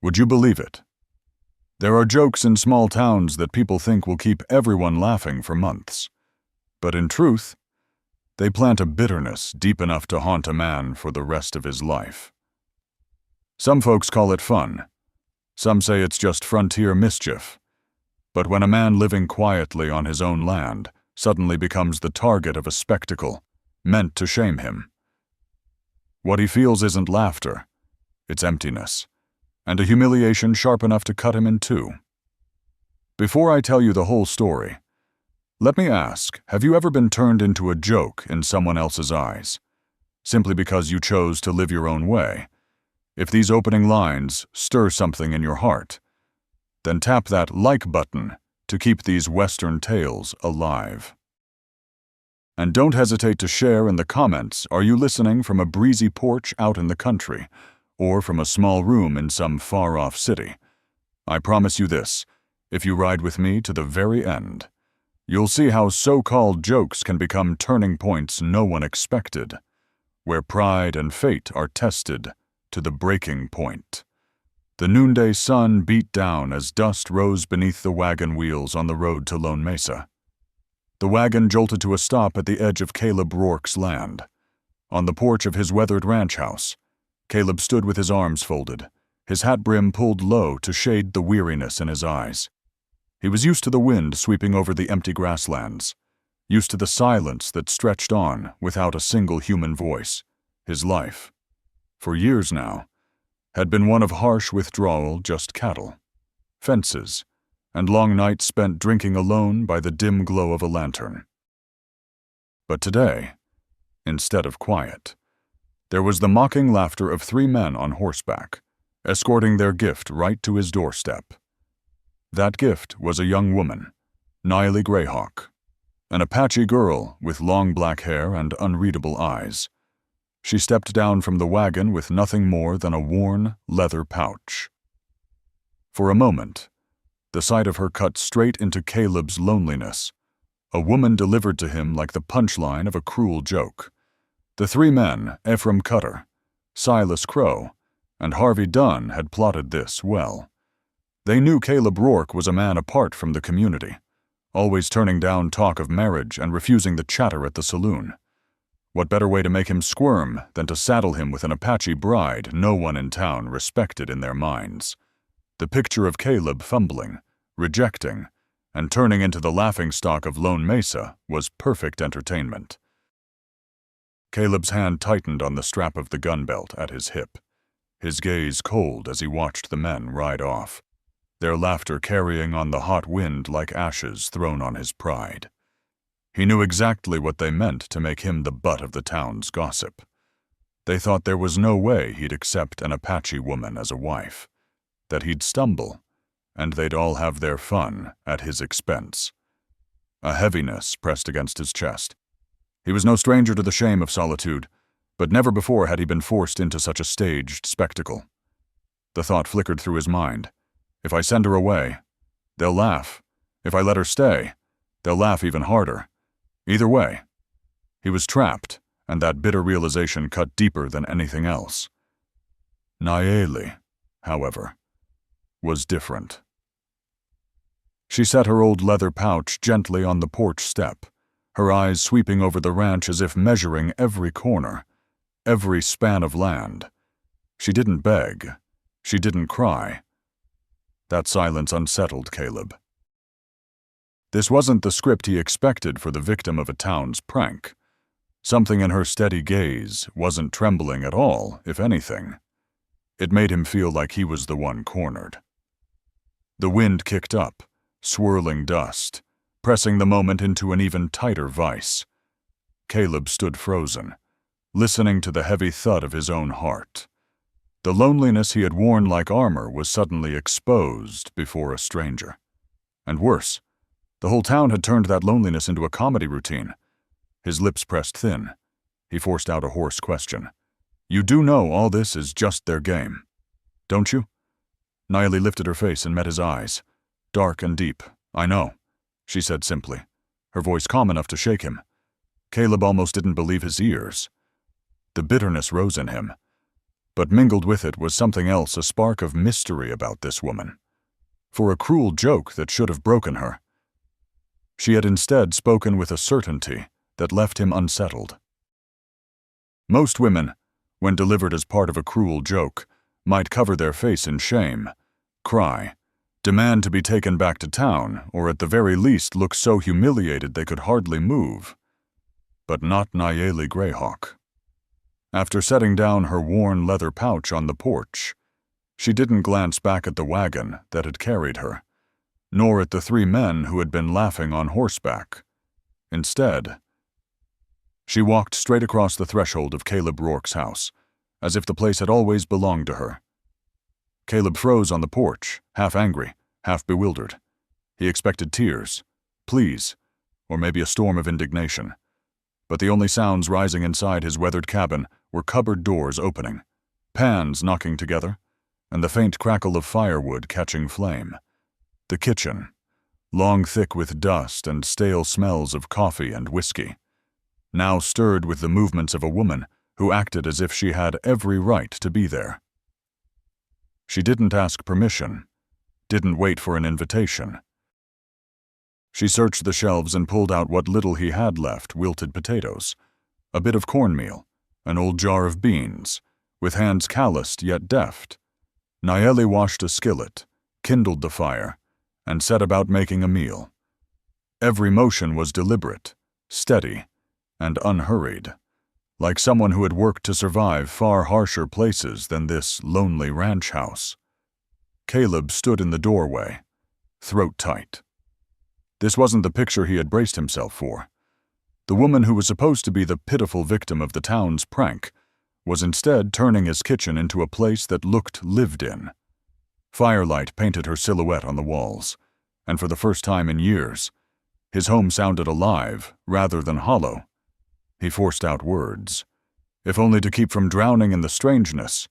Would you believe it? There are jokes in small towns that people think will keep everyone laughing for months. But in truth, they plant a bitterness deep enough to haunt a man for the rest of his life. Some folks call it fun. Some say it's just frontier mischief. But when a man living quietly on his own land suddenly becomes the target of a spectacle meant to shame him, what he feels isn't laughter, it's emptiness, and a humiliation sharp enough to cut him in two. Before I tell you the whole story, let me ask, have you ever been turned into a joke in someone else's eyes, simply because you chose to live your own way? If these opening lines stir something in your heart, then tap that like button to keep these Western tales alive. And don't hesitate to share in the comments, are you listening from a breezy porch out in the country, or from a small room in some far-off city? I promise you this, if you ride with me to the very end, you'll see how so-called jokes can become turning points no one expected, where pride and fate are tested to the breaking point. The noonday sun beat down as dust rose beneath the wagon wheels on the road to Lone Mesa. The wagon jolted to a stop at the edge of Caleb Rourke's land. On the porch of his weathered ranch house, Caleb stood with his arms folded, his hat brim pulled low to shade the weariness in his eyes. He was used to the wind sweeping over the empty grasslands, used to the silence that stretched on without a single human voice. His life, for years now, had been one of harsh withdrawal, just cattle, fences, and long nights spent drinking alone by the dim glow of a lantern. But today, instead of quiet, there was the mocking laughter of three men on horseback, escorting their gift right to his doorstep. That gift was a young woman, Nayeli Grayhawk, an Apache girl with long black hair and unreadable eyes. She stepped down from the wagon with nothing more than a worn leather pouch. For a moment, the sight of her cut straight into Caleb's loneliness, a woman delivered to him like the punchline of a cruel joke. The three men, Ephraim Cutter, Silas Crow, and Harvey Dunn, had plotted this well. They knew Caleb Rourke was a man apart from the community, always turning down talk of marriage and refusing the chatter at the saloon. What better way to make him squirm than to saddle him with an Apache bride no one in town respected in their minds? The picture of Caleb fumbling, rejecting, and turning into the laughingstock of Lone Mesa was perfect entertainment. Caleb's hand tightened on the strap of the gun belt at his hip, his gaze cold as he watched the men ride off, their laughter carrying on the hot wind like ashes thrown on his pride. He knew exactly what they meant to make him the butt of the town's gossip. They thought there was no way he'd accept an Apache woman as a wife, that he'd stumble, and they'd all have their fun at his expense. A heaviness pressed against his chest. He was no stranger to the shame of solitude, but never before had he been forced into such a staged spectacle. The thought flickered through his mind. If I send her away, they'll laugh. If I let her stay, they'll laugh even harder. Either way, he was trapped, and that bitter realization cut deeper than anything else. Nayeli, however, was different. She set her old leather pouch gently on the porch step, her eyes sweeping over the ranch as if measuring every corner, every span of land. She didn't beg. She didn't cry. That silence unsettled Caleb. This wasn't the script he expected for the victim of a town's prank. Something in her steady gaze wasn't trembling at all, if anything. It made him feel like he was the one cornered. The wind kicked up, swirling dust, pressing the moment into an even tighter vice. Caleb stood frozen, listening to the heavy thud of his own heart. The loneliness he had worn like armor was suddenly exposed before a stranger. And worse, the whole town had turned that loneliness into a comedy routine. His lips pressed thin. He forced out a hoarse question. You do know all this is just their game, don't you? Nayeli lifted her face and met his eyes. Dark and deep. I know, she said simply, her voice calm enough to shake him. Caleb almost didn't believe his ears. The bitterness rose in him. But mingled with it was something else, a spark of mystery about this woman. For a cruel joke that should have broken her, she had instead spoken with a certainty that left him unsettled. Most women, when delivered as part of a cruel joke, might cover their face in shame, cry, demand to be taken back to town, or at the very least look so humiliated they could hardly move. But not Nayeli Grayhawk. After setting down her worn leather pouch on the porch, she didn't glance back at the wagon that had carried her, nor at the 3 men who had been laughing on horseback. Instead, she walked straight across the threshold of Caleb Rourke's house, as if the place had always belonged to her. Caleb froze on the porch, half angry, half bewildered. He expected tears, pleas, or maybe a storm of indignation. But the only sounds rising inside his weathered cabin were cupboard doors opening, pans knocking together, and the faint crackle of firewood catching flame. The kitchen, long thick with dust and stale smells of coffee and whiskey, now stirred with the movements of a woman who acted as if she had every right to be there. She didn't ask permission, didn't wait for an invitation. She searched the shelves and pulled out what little he had left: wilted potatoes, a bit of cornmeal, an old jar of beans. With hands calloused yet deft, Nayeli washed a skillet, kindled the fire, and set about making a meal. Every motion was deliberate, steady, and unhurried, like someone who had worked to survive far harsher places than this lonely ranch house. Caleb stood in the doorway, throat tight. This wasn't the picture he had braced himself for. The woman who was supposed to be the pitiful victim of the town's prank was instead turning his kitchen into a place that looked lived in. Firelight painted her silhouette on the walls, and for the first time in years, his home sounded alive rather than hollow. He forced out words, if only to keep from drowning in the strangeness.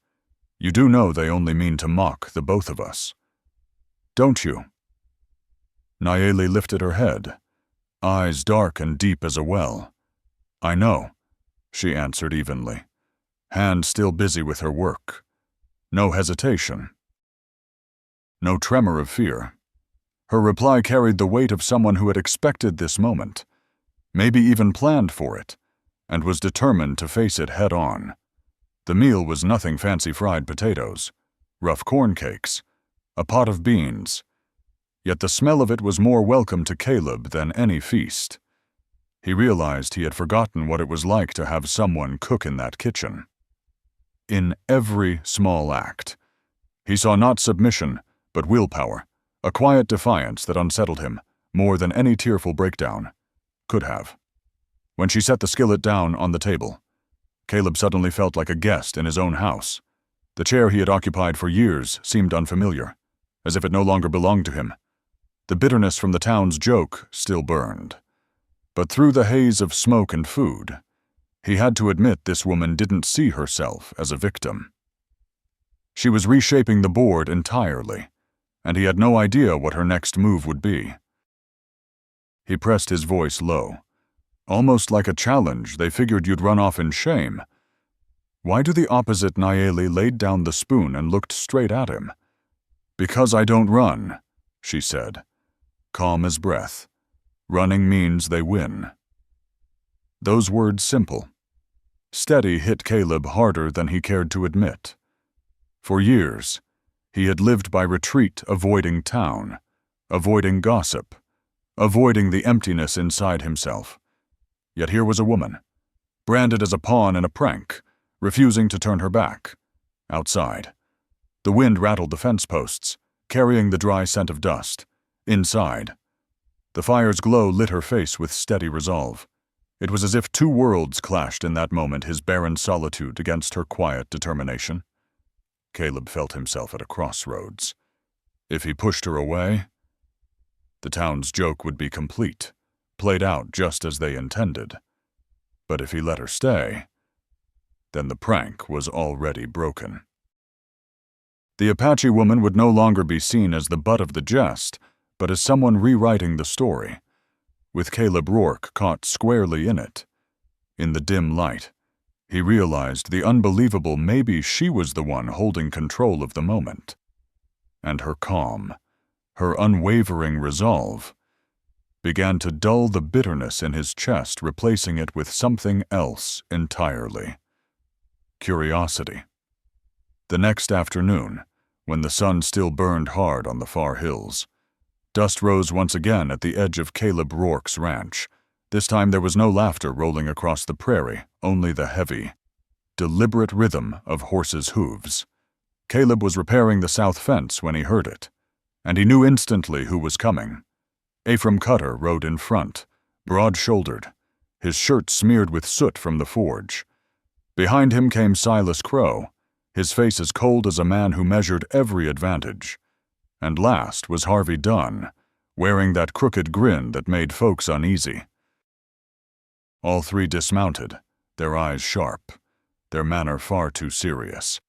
"You do know they only mean to mock the both of us, don't you?" Nayeli lifted her head, eyes dark and deep as a well. "I know," she answered evenly, hand still busy with her work. No hesitation, no tremor of fear. Her reply carried the weight of someone who had expected this moment, maybe even planned for it, and was determined to face it head-on. The meal was nothing fancy: fried potatoes, rough corn cakes, a pot of beans. Yet the smell of it was more welcome to Caleb than any feast. He realized he had forgotten what it was like to have someone cook in that kitchen. In every small act, he saw not submission, but willpower, a quiet defiance that unsettled him more than any tearful breakdown could have. When she set the skillet down on the table, Caleb suddenly felt like a guest in his own house. The chair he had occupied for years seemed unfamiliar, as if it no longer belonged to him. The bitterness from the town's joke still burned. But through the haze of smoke and food, he had to admit this woman didn't see herself as a victim. She was reshaping the board entirely, and he had no idea what her next move would be. He pressed his voice low. Almost like a challenge. "They figured you'd run off in shame." Why do the opposite Nayeli laid down the spoon and looked straight at him? "Because I don't run," she said, calm as breath. "Running means they win." Those words simple, steady, hit Caleb harder than he cared to admit. For years, he had lived by retreat, avoiding town, avoiding gossip, avoiding the emptiness inside himself. Yet here was a woman, branded as a pawn in a prank, refusing to turn her back. Outside, the wind rattled the fence posts, carrying the dry scent of dust. Inside, the fire's glow lit her face with steady resolve. It was as if 2 worlds clashed in that moment, his barren solitude against her quiet determination. Caleb felt himself at a crossroads. If he pushed her away, the town's joke would be complete, played out just as they intended. But if he let her stay, then the prank was already broken. The Apache woman would no longer be seen as the butt of the jest, but as someone rewriting the story, with Caleb Rourke caught squarely in it. In the dim light, He realized the unbelievable maybe she was the one holding control of the moment. And her calm, her unwavering resolve, began to dull the bitterness in his chest, replacing it with something else entirely. Curiosity. The next afternoon, when the sun still burned hard on the far hills, dust rose once again at the edge of Caleb Rourke's ranch. This time there was no laughter rolling across the prairie, only the heavy, deliberate rhythm of horses' hooves. Caleb was repairing the south fence when he heard it, and he knew instantly who was coming. Ephraim Cutter rode in front, broad-shouldered, his shirt smeared with soot from the forge. Behind him came Silas Crow, his face as cold as a man who measured every advantage. And last was Harvey Dunn, wearing that crooked grin that made folks uneasy. All three dismounted, their eyes sharp, their manner far too serious.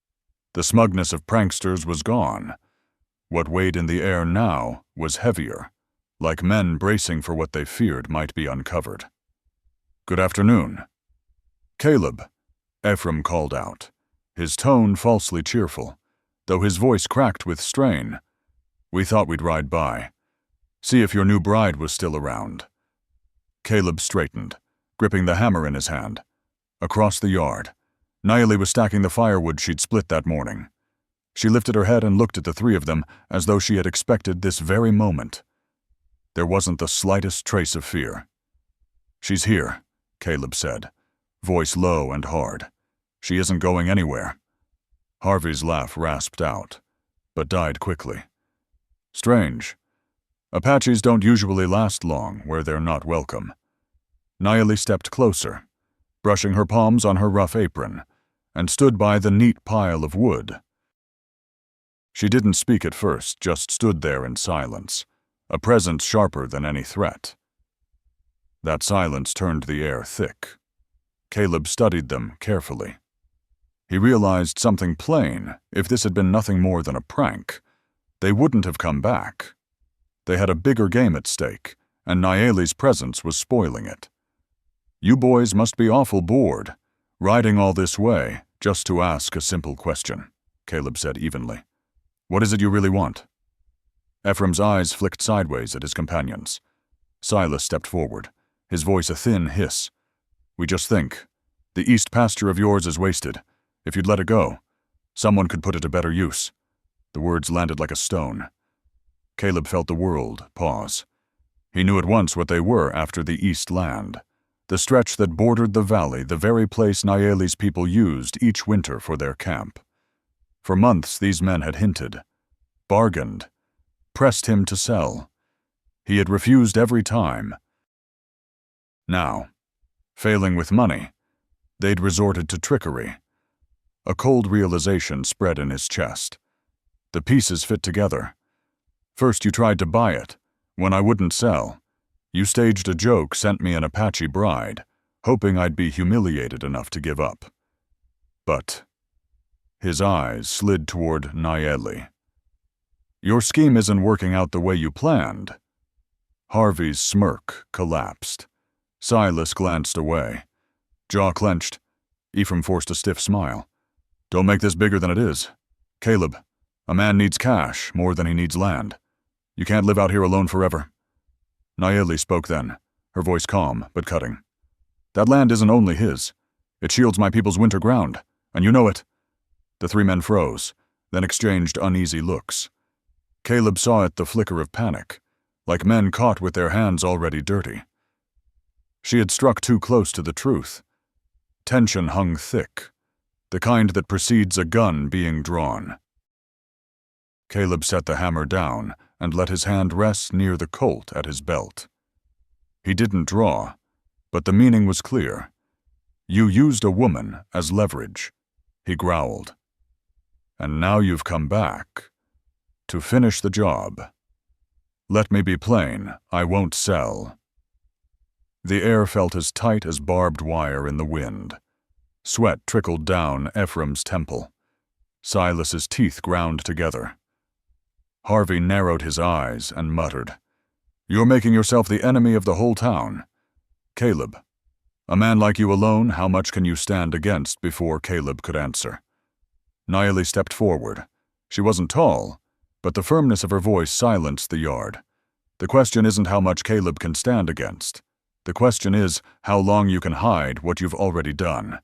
The smugness of pranksters was gone. What weighed in the air now was heavier, like men bracing for what they feared might be uncovered. "Good afternoon." "Caleb," Ephraim called out, his tone falsely cheerful, though his voice cracked with strain. "We thought we'd ride by. See if your new bride was still around." Caleb straightened, gripping the hammer in his hand. Across the yard, Nayeli was stacking the firewood she'd split that morning. She lifted her head and looked at the three of them as though she had expected this very moment. There wasn't the slightest trace of fear. "She's here," Caleb said, voice low and hard. "She isn't going anywhere." Harvey's laugh rasped out, but died quickly. "Strange. Apaches don't usually last long where they're not welcome." Nayeli stepped closer, brushing her palms on her rough apron, and stood by the neat pile of wood. She didn't speak at first, just stood there in silence, a presence sharper than any threat. That silence turned the air thick. Caleb studied them carefully. He realized something plain. If this had been nothing more than a prank, they wouldn't have come back. They had a bigger game at stake, and Nayeli's presence was spoiling it. "You boys must be awful bored, riding all this way just to ask a simple question," Caleb said evenly. "What is it you really want?" Ephraim's eyes flicked sideways at his companions. Silas stepped forward, his voice a thin hiss. "We just think. The east pasture of yours is wasted. If you'd let it go, someone could put it to better use." The words landed like a stone. Caleb felt the world pause. He knew at once what they were after the east land, the stretch that bordered the valley, the very place Nayeli's people used each winter for their camp. For months these men had hinted, bargained, pressed him to sell. He had refused every time. Now, failing with money, they'd resorted to trickery. A cold realization spread in his chest. The pieces fit together. First you tried to buy it. When I wouldn't sell, you staged a joke, sent me an Apache bride, hoping I'd be humiliated enough to give up. But his eyes slid toward Nayeli. "Your scheme isn't working out the way you planned." Harvey's smirk collapsed. Silas glanced away. Jaw clenched. Ephraim forced a stiff smile. "Don't make this bigger than it is. Caleb, a man needs cash more than he needs land. You can't live out here alone forever." Nayeli spoke then, her voice calm but cutting. "That land isn't only his. It shields my people's winter ground, and you know it." The three men froze, then exchanged uneasy looks. Caleb saw it, the flicker of panic, like men caught with their hands already dirty. She had struck too close to the truth. Tension hung thick, the kind that precedes a gun being drawn. Caleb set the hammer down and let his hand rest near the Colt at his belt. He didn't draw, but the meaning was clear. "You used a woman as leverage," he growled. "And now you've come back to finish the job. Let me be plain, I won't sell." The air felt as tight as barbed wire in the wind. Sweat trickled down Ephraim's temple. Silas's teeth ground together. Harvey narrowed his eyes and muttered, "You're making yourself the enemy of the whole town. Caleb, A man like you alone, how much can you stand against before Caleb could answer? Nayeli stepped forward. She wasn't tall, but the firmness of her voice silenced the yard. The question isn't how much Caleb can stand against. The question is how long you can hide what you've already done.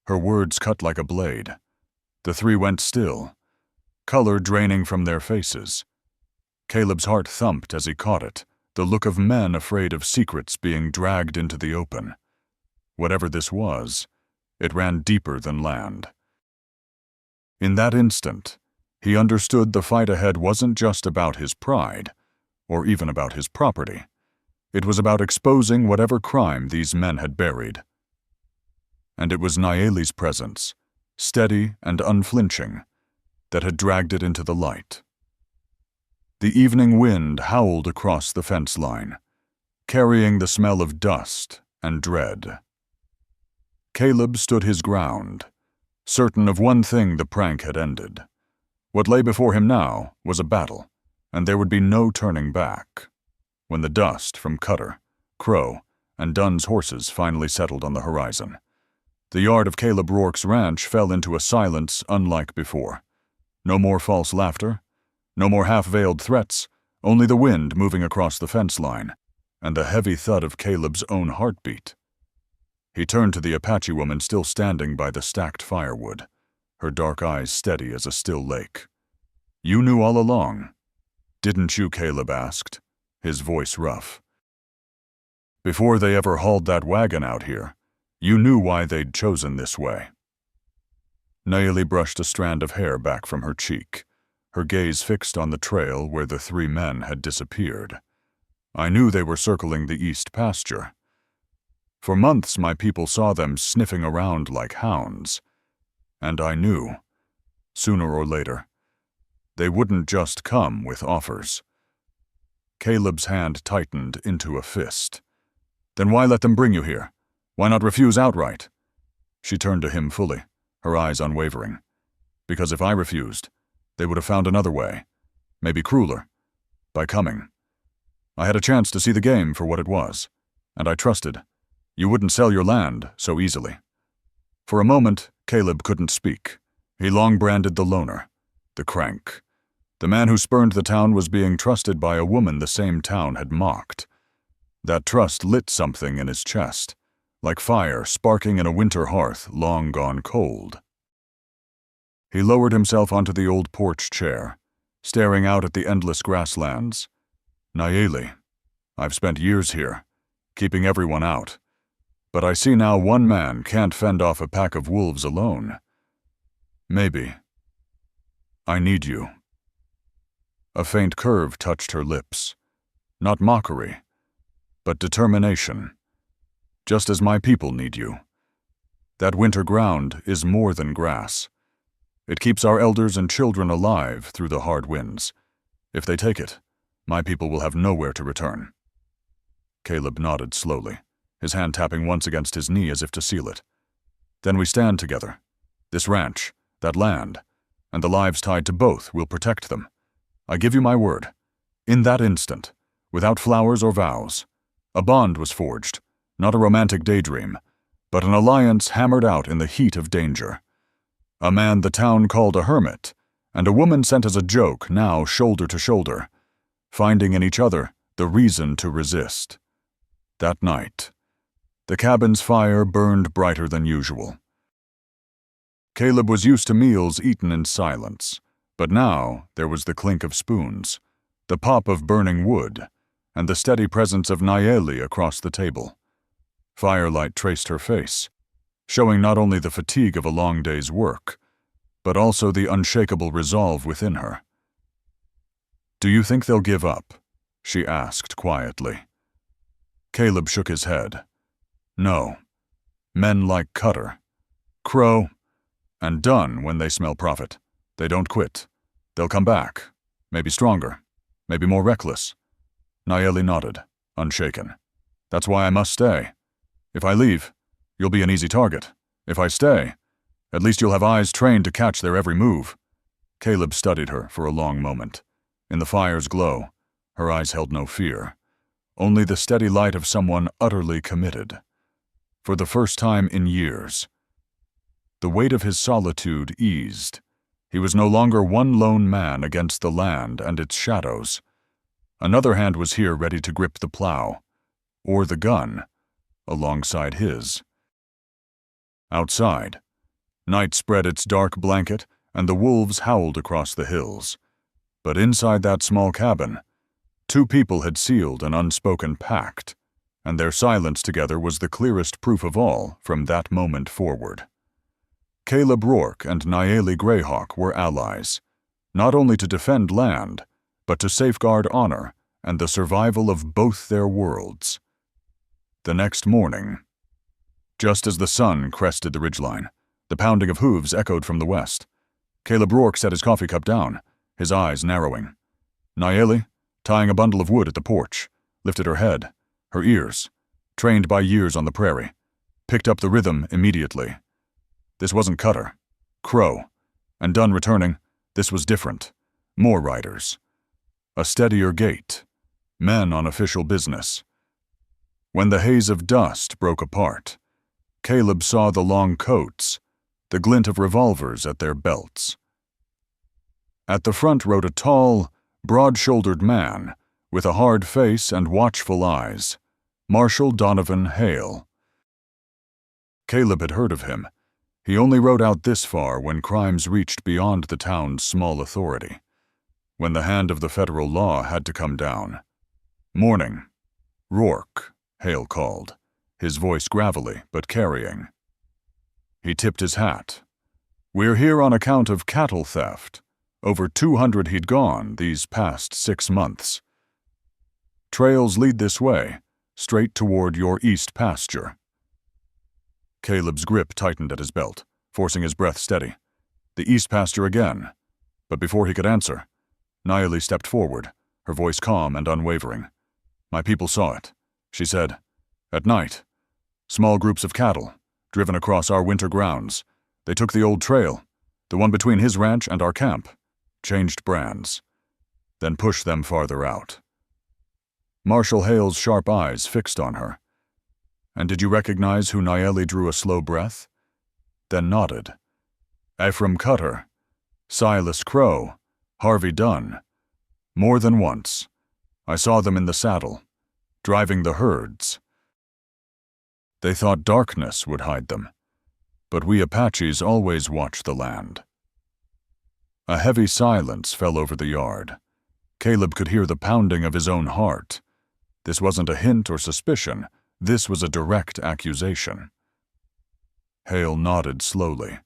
Her words cut like a blade. The three went still, color draining from their faces. Caleb's heart thumped as he caught it, the look of men afraid of secrets being dragged into the open. Whatever this was, it ran deeper than land. In that instant, he understood the fight ahead wasn't just about his pride, or even about his property. It was about exposing whatever crime these men had buried. And it was Nayeli's presence, steady and unflinching, that had dragged it into the light. The evening wind howled across the fence line, carrying the smell of dust and dread. Caleb stood his ground, certain of one thing: the prank had ended. What lay before him now was a battle, and there would be no turning back. When the dust from Cutter, Crow, and Dunn's horses finally settled on the horizon, the yard of Caleb Rourke's ranch fell into a silence unlike before. No more false laughter, no more half-veiled threats, only the wind moving across the fence line, and the heavy thud of Caleb's own heartbeat. He turned to the Apache woman still standing by the stacked firewood, her dark eyes steady as a still lake. "You knew all along, didn't you?" Caleb asked, his voice rough. "Before they ever hauled that wagon out here, you knew why they'd chosen this way." Nayeli brushed a strand of hair back from her cheek, her gaze fixed on the trail where the three men had disappeared. "I knew they were circling the east pasture. For months my people saw them sniffing around like hounds, and I knew, sooner or later, they wouldn't just come with offers." Caleb's hand tightened into a fist. "Then why let them bring you here? Why not refuse outright?" She turned to him fully, her eyes unwavering. "Because if I refused, they would have found another way, maybe crueler, by coming. I had a chance to see the game for what it was, and I trusted you wouldn't sell your land so easily." For a moment, Caleb couldn't speak. He long branded the loner, the crank. The man who spurned the town was being trusted by a woman the same town had mocked. That trust lit something in his chest, like fire sparking in a winter hearth long gone cold. He lowered himself onto the old porch chair, staring out at the endless grasslands. "Nayeli, I've spent years here, keeping everyone out. But I see now one man can't fend off a pack of wolves alone. Maybe. I need you." A faint curve touched her lips. Not mockery, but determination. "Just as my people need you. That winter ground is more than grass. It keeps our elders and children alive through the hard winds. If they take it, my people will have nowhere to return." Caleb nodded slowly, his hand tapping once against his knee as if to seal it. "Then we stand together. This ranch, that land, and the lives tied to both will protect them. I give you my word. In that instant, without flowers or vows, a bond was forged, not a romantic daydream, but an alliance hammered out in the heat of danger. A man the town called a hermit, and a woman sent as a joke, now shoulder to shoulder, finding in each other the reason to resist. That night, the cabin's fire burned brighter than usual. Caleb was used to meals eaten in silence, but now there was the clink of spoons, the pop of burning wood, and the steady presence of Nayeli across the table. Firelight traced her face, showing not only the fatigue of a long day's work, but also the unshakable resolve within her. "Do you think they'll give up?" she asked quietly. Caleb shook his head. "No. Men like Cutter, Crow, and Dunn, when they smell profit, they don't quit. They'll come back, maybe stronger, maybe more reckless." Nayeli nodded, unshaken. "That's why I must stay. If I leave, you'll be an easy target. If I stay, at least you'll have eyes trained to catch their every move." Caleb studied her for a long moment. In the fire's glow, her eyes held no fear, only the steady light of someone utterly committed. For the first time in years, the weight of his solitude eased. He was no longer one lone man against the land and its shadows. Another hand was here ready to grip the plow, or the gun, alongside his. Outside, night spread its dark blanket and the wolves howled across the hills. But inside that small cabin, two people had sealed an unspoken pact, and their silence together was the clearest proof of all from that moment forward. Caleb Rourke and Nayeli Grayhawk were allies, not only to defend land, but to safeguard honor and the survival of both their worlds. The next morning, just as the sun crested the ridgeline, the pounding of hooves echoed from the west. Caleb Rourke set his coffee cup down, his eyes narrowing. Nayeli, tying a bundle of wood at the porch, lifted her head, her ears, trained by years on the prairie, picked up the rhythm immediately. This wasn't Cutter, Crow, and Dunn returning, this was different. More riders. A steadier gait. Men on official business. When the haze of dust broke apart, Caleb saw the long coats, the glint of revolvers at their belts. At the front rode a tall, broad-shouldered man with a hard face and watchful eyes, Marshal Hale. Caleb had heard of him. He only rode out this far when crimes reached beyond the town's small authority, when the hand of the federal law had to come down. Morning. Rourke, Hale called, his voice gravelly but carrying. He tipped his hat. We're here on account of cattle theft. Over 200 he'd gone these past 6 months. Trails lead this way, straight toward your east pasture. Caleb's grip tightened at his belt, forcing his breath steady. The east pasture again. But before he could answer, Nayeli stepped forward, her voice calm and unwavering. My people saw it, she said. At night, small groups of cattle, driven across our winter grounds. They took the old trail, the one between his ranch and our camp, changed brands, then pushed them farther out. Marshal Hale's sharp eyes fixed on her. And did you recognize who Nayeli drew a slow breath? Then nodded. Ephraim Cutter, Silas Crow, Harvey Dunn. More than once, I saw them in the saddle, driving the herds. They thought darkness would hide them, but we Apaches always watch the land. A heavy silence fell over the yard. Caleb could hear the pounding of his own heart. This wasn't a hint or suspicion. This was a direct accusation. Hale nodded slowly,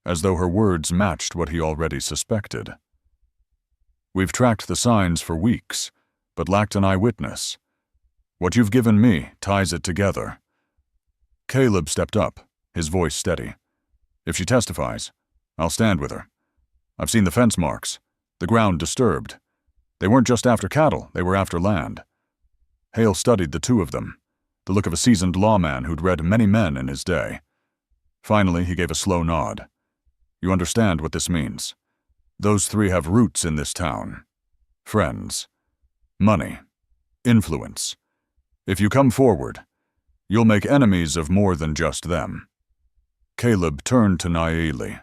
as though her words matched what he already suspected. We've tracked the signs for weeks, but lacked an eyewitness. What you've given me ties it together. Caleb stepped up, his voice steady. If she testifies, I'll stand with her. I've seen the fence marks, the ground disturbed. They weren't just after cattle, they were after land. Hale studied the two of them, the look of a seasoned lawman who'd read many men in his day. Finally, he gave a slow nod. You understand what this means. Those three have roots in this town. Friends. Money. Influence. If you come forward, you'll make enemies of more than just them. Caleb turned to Nayeli.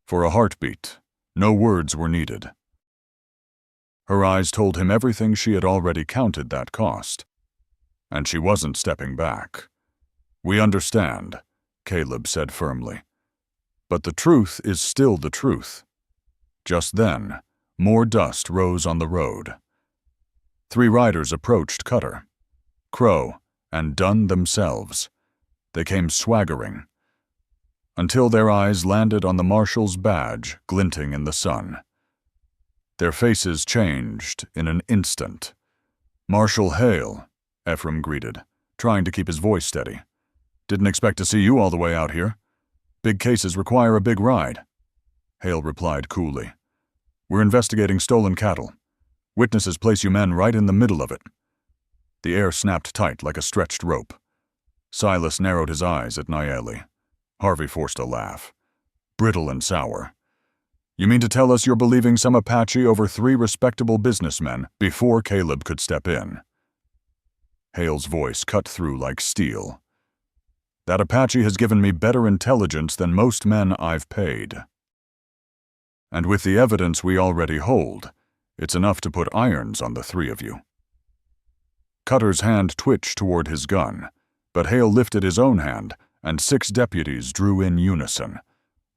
For a heartbeat, no words were needed. Her eyes told him everything she had already counted that cost. And she wasn't stepping back. We understand, Caleb said firmly. But the truth is still the truth. Just then, more dust rose on the road. 3 riders approached Cutter, Crow, and Dunn themselves. They came swaggering, until their eyes landed on the marshal's badge glinting in the sun. Their faces changed in an instant. Marshal Hale, Ephraim greeted, trying to keep his voice steady. Didn't expect to see you all the way out here. Big cases require a big ride. Hale replied coolly. We're investigating stolen cattle. Witnesses place you men right in the middle of it. The air snapped tight like a stretched rope. Silas narrowed his eyes at Nayeli. Harvey forced a laugh. Brittle and sour. You mean to tell us you're believing some Apache over 3 respectable businessmen before Caleb could step in? Hale's voice cut through like steel. That Apache has given me better intelligence than most men I've paid. And with the evidence we already hold, it's enough to put irons on the three of you." Cutter's hand twitched toward his gun, but Hale lifted his own hand, and 6 deputies drew in unison,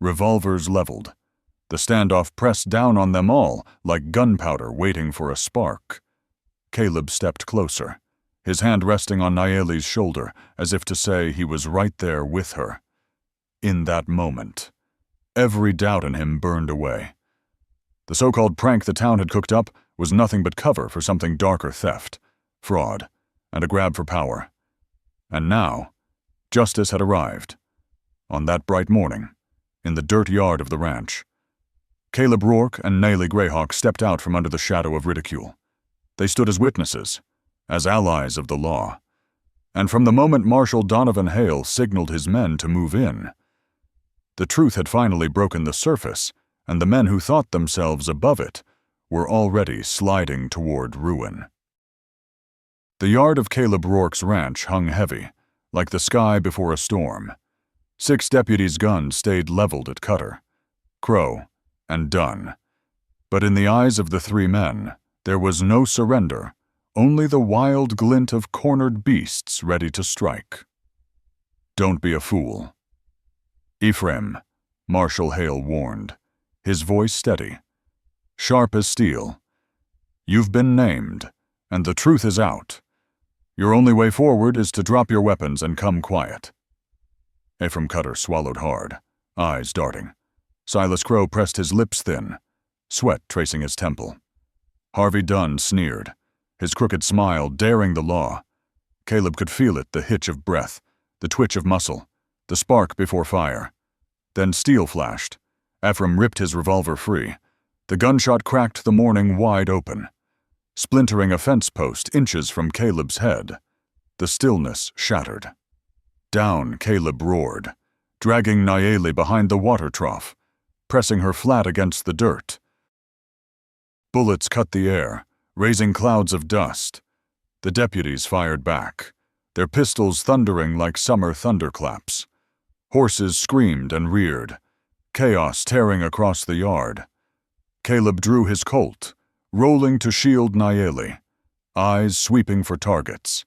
revolvers leveled. The standoff pressed down on them all like gunpowder waiting for a spark. Caleb stepped closer, his hand resting on Nayeli's shoulder as if to say he was right there with her. In that moment, every doubt in him burned away. The so-called prank the town had cooked up was nothing but cover for something darker: theft, fraud, and a grab for power. And now, justice had arrived. On that bright morning, in the dirt yard of the ranch, Caleb Rourke and Nayeli Grayhawk stepped out from under the shadow of ridicule. They stood as witnesses, as allies of the law. And from the moment Marshal Hale signaled his men to move in, the truth had finally broken the surface, and the men who thought themselves above it were already sliding toward ruin. The yard of Caleb Rourke's ranch hung heavy, like the sky before a storm. 6 deputies' guns stayed leveled at Cutter, Crow, and Dunn. But in the eyes of the 3 men, there was no surrender, only the wild glint of cornered beasts ready to strike. "Don't be a fool." "Ephraim," Marshal Hale warned, his voice steady, sharp as steel. "You've been named, and the truth is out. Your only way forward is to drop your weapons and come quiet." Ephraim Cutter swallowed hard, eyes darting. Silas Crow pressed his lips thin, sweat tracing his temple. Harvey Dunn sneered, his crooked smile daring the law. Caleb could feel it, the hitch of breath, the twitch of muscle, the spark before fire. Then steel flashed. Ephraim ripped his revolver free. The gunshot cracked the morning wide open, splintering a fence post inches from Caleb's head. The stillness shattered. Down Caleb roared, dragging Nayeli behind the water trough, pressing her flat against the dirt. Bullets cut the air, raising clouds of dust. The deputies fired back, their pistols thundering like summer thunderclaps. Horses screamed and reared, chaos tearing across the yard. Caleb drew his Colt, rolling to shield Nayeli, eyes sweeping for targets.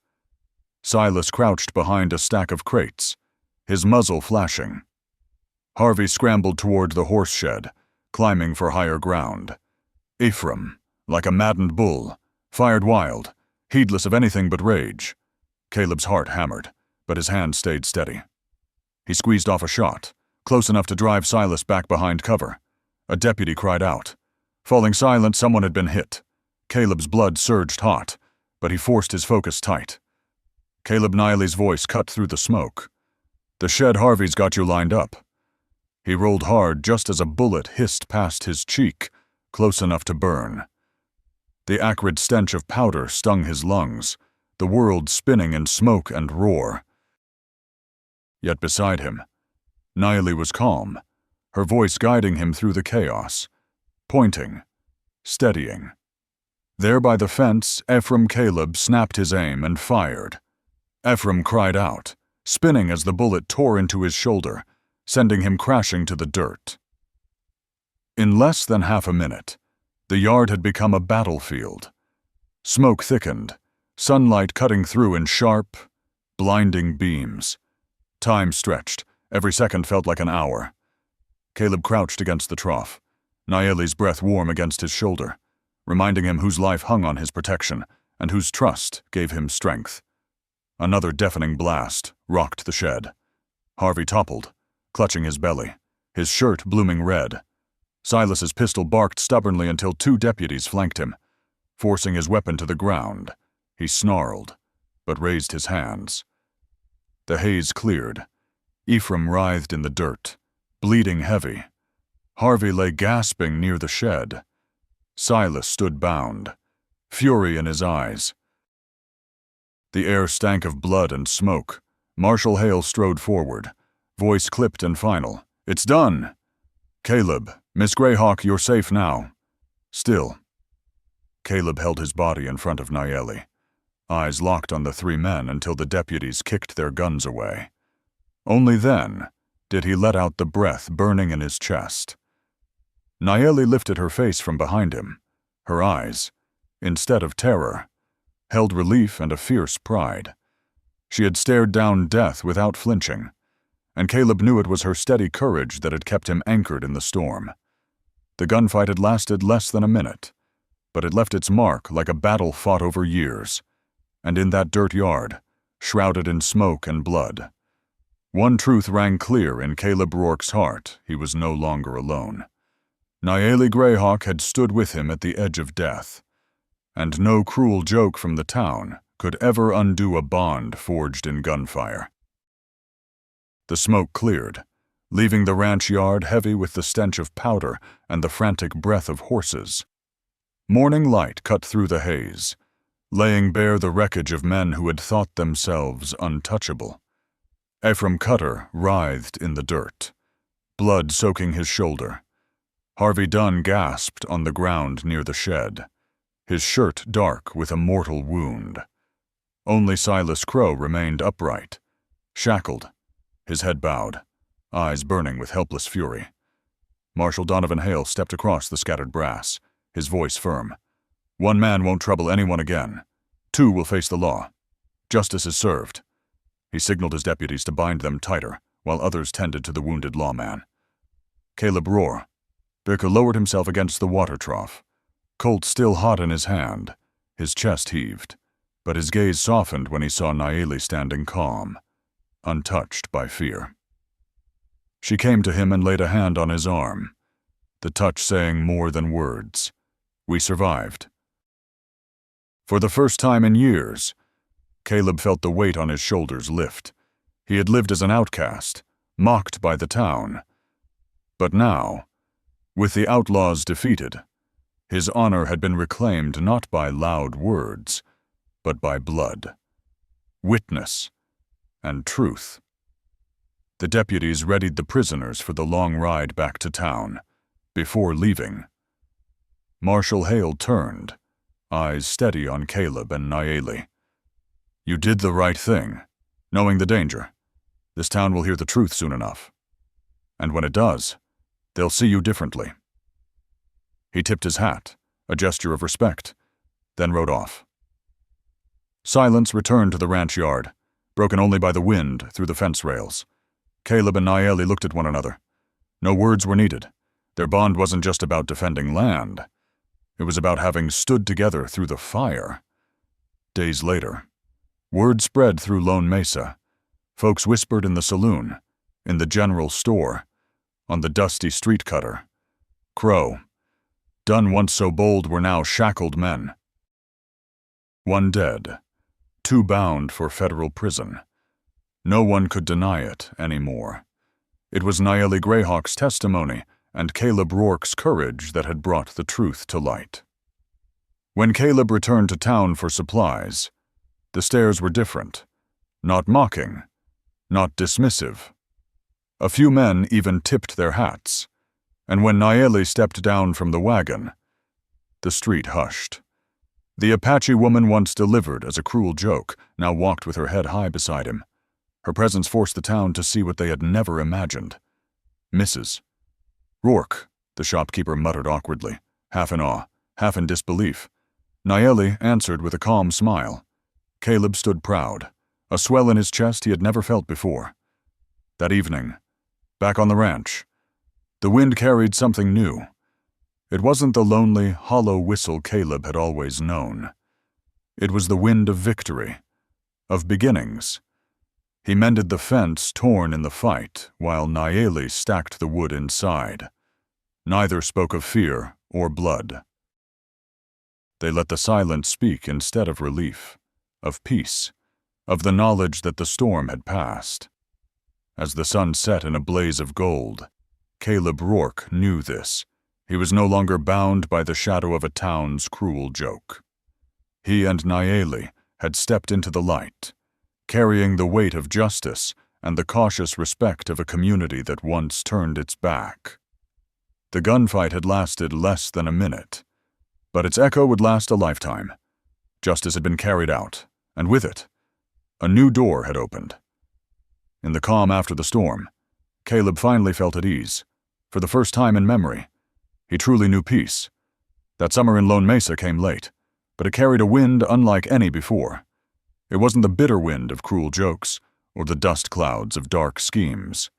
Silas crouched behind a stack of crates, his muzzle flashing. Harvey scrambled toward the horse shed, climbing for higher ground. Ephraim, like a maddened bull, fired wild, heedless of anything but rage. Caleb's heart hammered, but his hand stayed steady. He squeezed off a shot, close enough to drive Silas back behind cover. A deputy cried out. Falling silent, someone had been hit. Caleb's blood surged hot, but he forced his focus tight. Caleb Nayeli's voice cut through the smoke. "The shed Harvey's got you lined up." He rolled hard just as a bullet hissed past his cheek, close enough to burn. The acrid stench of powder stung his lungs, the world spinning in smoke and roar. Yet beside him, Nayeli was calm, her voice guiding him through the chaos, pointing, steadying. There by the fence, Ephraim Caleb snapped his aim and fired. Ephraim cried out, spinning as the bullet tore into his shoulder, sending him crashing to the dirt. In less than half a minute, the yard had become a battlefield. Smoke thickened, sunlight cutting through in sharp, blinding beams. Time stretched, every second felt like an hour. Caleb crouched against the trough, Nayeli's breath warm against his shoulder, reminding him whose life hung on his protection and whose trust gave him strength. Another deafening blast rocked the shed. Harvey toppled, clutching his belly, his shirt blooming red. Silas's pistol barked stubbornly until 2 deputies flanked him. Forcing his weapon to the ground, he snarled, but raised his hands. The haze cleared. Ephraim writhed in the dirt, bleeding heavy. Harvey lay gasping near the shed. Silas stood bound, fury in his eyes. The air stank of blood and smoke. Marshal Hale strode forward, voice clipped and final. "It's done! Caleb, Miss Grayhawk, you're safe now. Still." Caleb held his body in front of Nayeli, eyes locked on the 3 men until the deputies kicked their guns away. Only then did he let out the breath burning in his chest. Nayeli lifted her face from behind him. Her eyes, instead of terror, held relief and a fierce pride. She had stared down death without flinching, and Caleb knew it was her steady courage that had kept him anchored in the storm. The gunfight had lasted less than a minute, but it left its mark like a battle fought over years, and in that dirt yard, shrouded in smoke and blood, one truth rang clear in Caleb Rourke's heart: he was no longer alone. Nayeli Grayhawk had stood with him at the edge of death, and no cruel joke from the town could ever undo a bond forged in gunfire. The smoke cleared, leaving the ranch yard heavy with the stench of powder and the frantic breath of horses. Morning light cut through the haze, laying bare the wreckage of men who had thought themselves untouchable. Ephraim Cutter writhed in the dirt, blood soaking his shoulder. Harvey Dunn gasped on the ground near the shed, his shirt dark with a mortal wound. Only Silas Crow remained upright, shackled, his head bowed, eyes burning with helpless fury. Marshal Hale stepped across the scattered brass, his voice firm. "One man won't trouble anyone again. 2 will face the law. Justice is served." He signaled his deputies to bind them tighter, while others tended to the wounded lawman. Caleb roared. Birker lowered himself against the water trough, Colt still hot in his hand. His chest heaved, but his gaze softened when he saw Nayeli standing calm, untouched by fear. She came to him and laid a hand on his arm, the touch saying more than words. "We survived." For the first time in years, Caleb felt the weight on his shoulders lift. He had lived as an outcast, mocked by the town. But now, with the outlaws defeated, his honor had been reclaimed not by loud words, but by blood, witness, and truth. The deputies readied the prisoners for the long ride back to town. Before leaving, Marshal Hale turned, eyes steady on Caleb and Nayeli. "You did the right thing, knowing the danger. This town will hear the truth soon enough. And when it does, they'll see you differently." He tipped his hat, a gesture of respect, then rode off. Silence returned to the ranch yard, broken only by the wind through the fence rails. Caleb and Nayeli looked at one another. No words were needed. Their bond wasn't just about defending land. It was about having stood together through the fire. Days later, word spread through Lone Mesa. Folks whispered in the saloon, in the general store, on the dusty street cutter. Crow, Dunn once so bold, were now shackled men. 1 dead, 2 bound for federal prison. No one could deny it anymore. It was Nayeli Grayhawk's testimony and Caleb Rourke's courage that had brought the truth to light. When Caleb returned to town for supplies, the stares were different. Not mocking, not dismissive. A few men even tipped their hats, and when Nayeli stepped down from the wagon, the street hushed. The Apache woman once delivered as a cruel joke now walked with her head high beside him. Her presence forced the town to see what they had never imagined. "Mrs. Rourke," the shopkeeper muttered awkwardly, half in awe, half in disbelief. Nayeli answered with a calm smile. Caleb stood proud, a swell in his chest he had never felt before. That evening, back on the ranch, the wind carried something new. It wasn't the lonely, hollow whistle Caleb had always known. It was the wind of victory, of beginnings. He mended the fence torn in the fight, while Nayeli stacked the wood inside. Neither spoke of fear or blood. They let the silence speak instead of relief, of peace, of the knowledge that the storm had passed. As the sun set in a blaze of gold, Caleb Rourke knew this. He was no longer bound by the shadow of a town's cruel joke. He and Nayeli had stepped into the light, carrying the weight of justice and the cautious respect of a community that once turned its back. The gunfight had lasted less than a minute, but its echo would last a lifetime. Justice had been carried out, and with it, a new door had opened. In the calm after the storm, Caleb finally felt at ease. For the first time in memory, he truly knew peace. That summer in Lone Mesa came late, but it carried a wind unlike any before. It wasn't the bitter wind of cruel jokes or the dust clouds of dark schemes.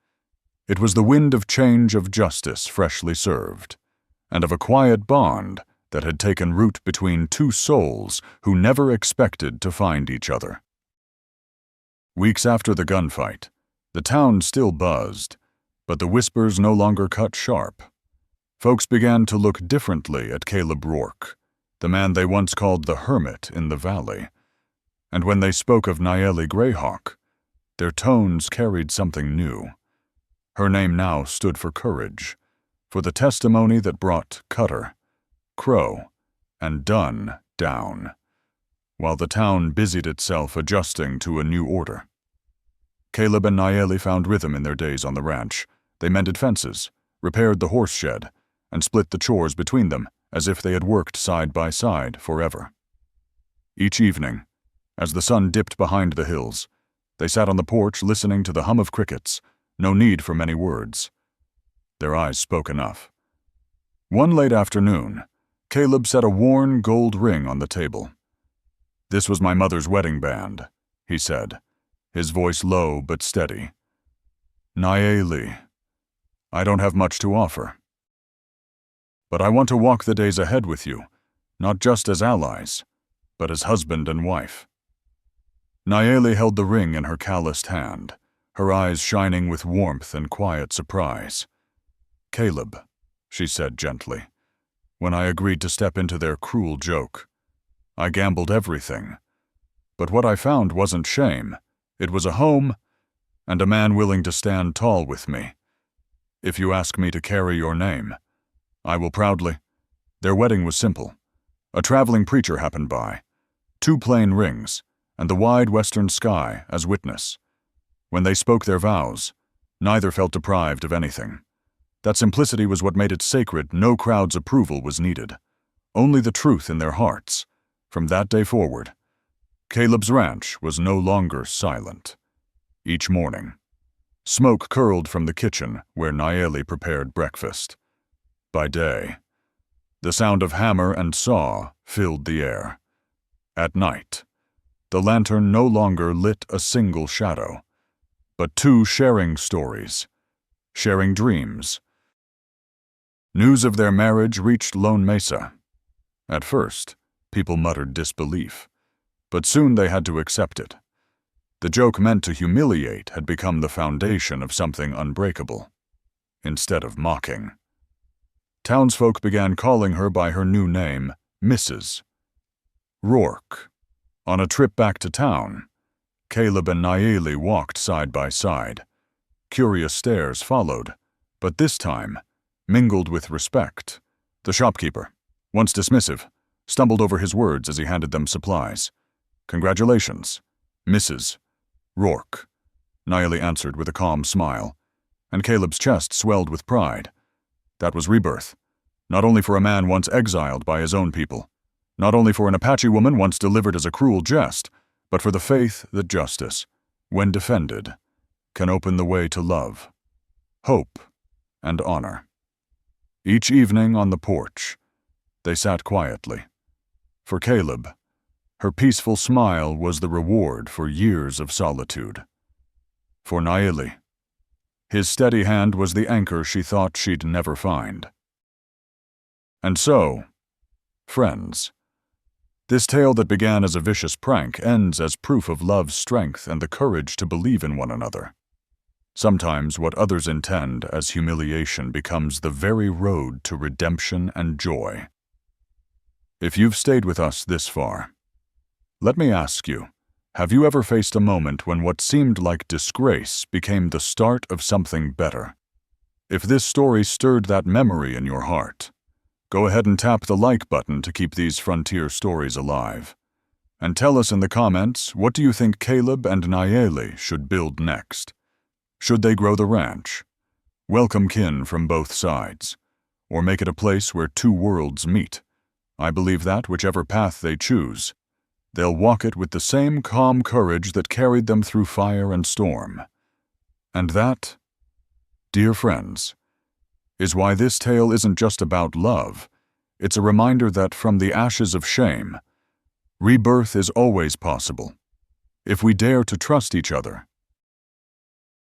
It was the wind of change, of justice freshly served, and of a quiet bond that had taken root between two souls who never expected to find each other. Weeks after the gunfight, the town still buzzed, but the whispers no longer cut sharp. Folks began to look differently at Caleb Rourke, the man they once called the hermit in the valley. And when they spoke of Nayeli Grayhawk, their tones carried something new. Her name now stood for courage, for the testimony that brought Cutter, Crow, and Dunn down, while the town busied itself adjusting to a new order. Caleb and Nayeli found rhythm in their days on the ranch. They mended fences, repaired the horse shed, and split the chores between them as if they had worked side by side forever. Each evening, as the sun dipped behind the hills, they sat on the porch listening to the hum of crickets, no need for many words. Their eyes spoke enough. One late afternoon, Caleb set a worn gold ring on the table. "This was my mother's wedding band," he said, his voice low but steady. "Nayeli, I don't have much to offer. But I want to walk the days ahead with you, not just as allies, but as husband and wife." Nayeli held the ring in her calloused hand, her eyes shining with warmth and quiet surprise. "Caleb," she said gently, "when I agreed to step into their cruel joke, I gambled everything. But what I found wasn't shame. It was a home, and a man willing to stand tall with me. If you ask me to carry your name, I will proudly." Their wedding was simple. A traveling preacher happened by, 2 plain rings, and the wide western sky as witness. When they spoke their vows, neither felt deprived of anything. That simplicity was what made it sacred. No crowd's approval was needed. Only the truth in their hearts. From that day forward, Caleb's ranch was no longer silent. Each morning, smoke curled from the kitchen where Nayeli prepared breakfast. By day, the sound of hammer and saw filled the air. At night, the lantern no longer lit a single shadow, but 2 sharing stories, sharing dreams. News of their marriage reached Lone Mesa. At first, people muttered disbelief, but soon they had to accept it. The joke meant to humiliate had become the foundation of something unbreakable, instead of mocking. Townsfolk began calling her by her new name, Mrs. Rourke. On a trip back to town, Caleb and Nayeli walked side by side. Curious stares followed, but this time, mingled with respect. The shopkeeper, once dismissive, stumbled over his words as he handed them supplies. "Congratulations, Mrs. Rourke," Nayeli answered with a calm smile, and Caleb's chest swelled with pride. That was rebirth, not only for a man once exiled by his own people, not only for an Apache woman once delivered as a cruel jest, but for the faith that justice, when defended, can open the way to love, hope, and honor. Each evening on the porch, they sat quietly. For Caleb, her peaceful smile was the reward for years of solitude. For Nayeli, his steady hand was the anchor she thought she'd never find. And so, friends, this tale that began as a vicious prank ends as proof of love's strength and the courage to believe in one another. Sometimes what others intend as humiliation becomes the very road to redemption and joy. If you've stayed with us this far, let me ask you, have you ever faced a moment when what seemed like disgrace became the start of something better? If this story stirred that memory in your heart, go ahead and tap the like button to keep these frontier stories alive. And tell us in the comments, what do you think Caleb and Nayeli should build next? Should they grow the ranch, welcome kin from both sides, or make it a place where 2 worlds meet? I believe that, whichever path they choose, they'll walk it with the same calm courage that carried them through fire and storm. And that, dear friends, is why this tale isn't just about love. It's a reminder that from the ashes of shame, rebirth is always possible, if we dare to trust each other